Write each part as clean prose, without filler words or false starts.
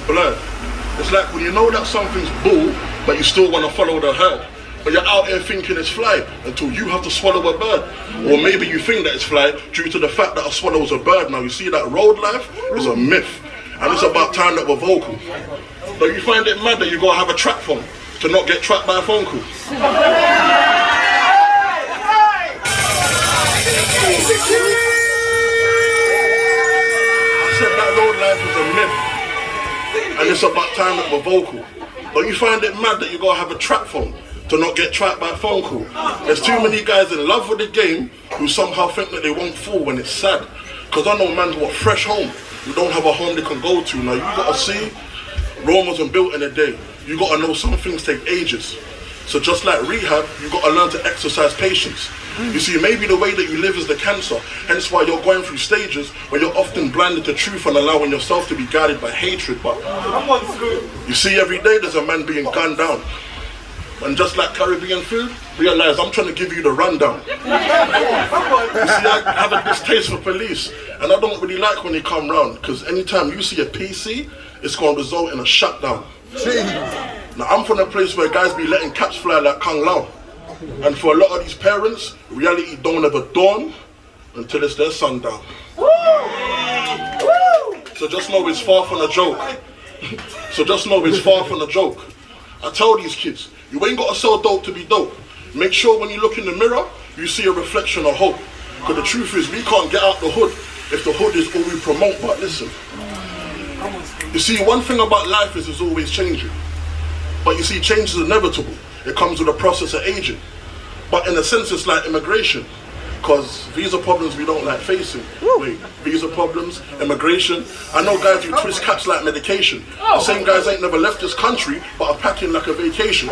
blurred. It's like when you know that something's bull, but you still want to follow the herd. But you're out here thinking it's fly until you have to swallow a bird. Or maybe you think that it's fly due to the fact that a swallow is a bird. Now you see that road life is a myth. And it's about time that we're vocal. But you find it mad that you gotta have a trap phone to not get trapped by a phone call. I said that road life is a myth. And it's about time that we're vocal. But you find it mad that you gotta have a trap phone to not get trapped by a phone call. There's too many guys in love with the game who somehow think that they won't fall when it's sad. Cause I know man who are fresh home, who don't have a home they can go to. Now you gotta see, Rome wasn't built in a day. You gotta know some things take ages. So just like rehab, you gotta learn to exercise patience. You see, maybe the way that you live is the cancer, hence why you're going through stages where you're often blinded to truth and allowing yourself to be guided by hatred. But you see, every day there's a man being gunned down. And just like Caribbean food, realize I'm trying to give you the rundown. You see, I have a distaste for police, and I don't really like when they come round, because anytime you see a PC, it's going to result in a shutdown. Now, I'm from a place where guys be letting cats fly like Kung Lao. And for a lot of these parents, reality don't ever dawn until it's their sundown. So just know it's far from a joke. So just know it's far from a joke. I tell these kids, you ain't got to sell dope to be dope. Make sure when you look in the mirror, you see a reflection of hope. Because the truth is, we can't get out the hood if the hood is all we promote. But listen, you see, one thing about life is it's always changing. But you see, change is inevitable. It comes with a process of aging. But in a sense, it's like immigration. Because visa problems we don't like facing. Wait, visa problems, immigration. I know guys who twist caps like medication. The same guys ain't never left this country, but are packing like a vacation.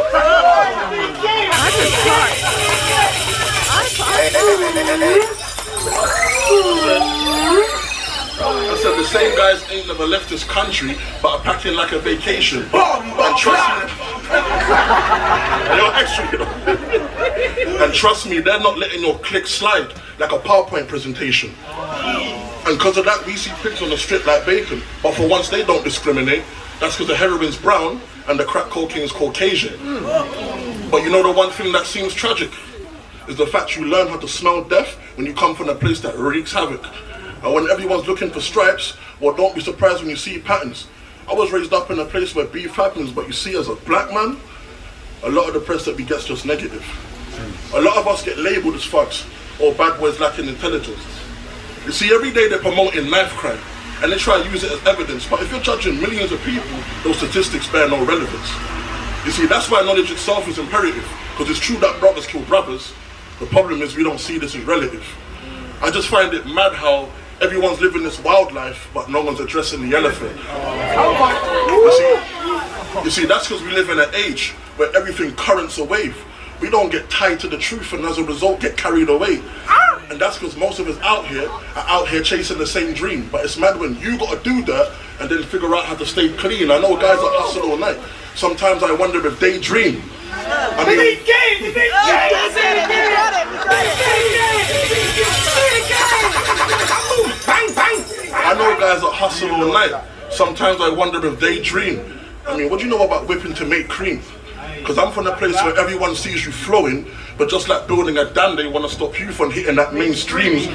I said the same guys ain't never left this country, but are packing like a vacation. And trust me, you're extra, you know. And trust me, they're not letting your click slide like a PowerPoint presentation. And because of that, we see pigs on the strip like bacon. But for once, they don't discriminate. That's because the heroin's brown and the crack cocaine is Caucasian. But you know the one thing that seems tragic is the fact you learn how to smell death when you come from a place that wreaks havoc. And when everyone's looking for stripes, well, don't be surprised when you see patterns. I was raised up in a place where beef happens, but you see, as a black man, a lot of the press that we get's just negative. A lot of us get labeled as thugs or bad boys lacking intelligence. You see, every day they're promoting knife crime and they try to use it as evidence, but if you're judging millions of people, those statistics bear no relevance. You see, that's why knowledge itself is imperative, because it's true that brothers kill brothers. The problem is we don't see this as relative. I just find it mad how everyone's living this wildlife, but no one's addressing the elephant. You see, that's because we live in an age where everything currents a wave. We don't get tied to the truth and as a result get carried away. And that's because most of us are out here chasing the same dream. But it's mad when you gotta do that and then figure out how to stay clean. I know guys that hustle all night. Sometimes I wonder if they dream. I know guys that hustle all night. Sometimes I wonder if they dream. I mean, what do you know about whipping to make cream? Because I'm from a place where everyone sees you flowing, but just like building a dam, they want to stop you from hitting that mainstream. See,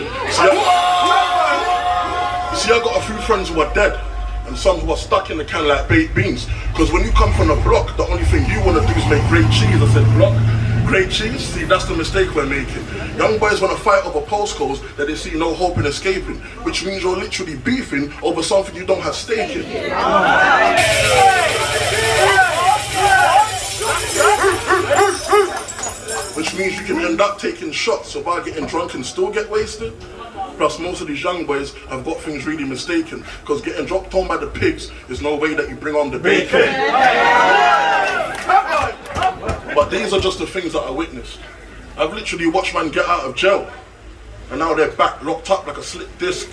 I got a few friends who are dead, and some who are stuck in the can like baked beans. Because when you come from the block, the only thing you want to do is make great cheese. I said, block? Great cheese? See, that's the mistake we're making. Young boys want to fight over postcodes that they see no hope in escaping, which means you're literally beefing over something you don't have stake in. Which means you can end up taking shots, so by getting drunk and still get wasted. Plus, most of these young boys have got things really mistaken, because getting dropped on by the pigs is no way that you bring on the bacon. But these are just the things that I witnessed. I've literally watched man get out of jail, and now they're back locked up like a slick disc.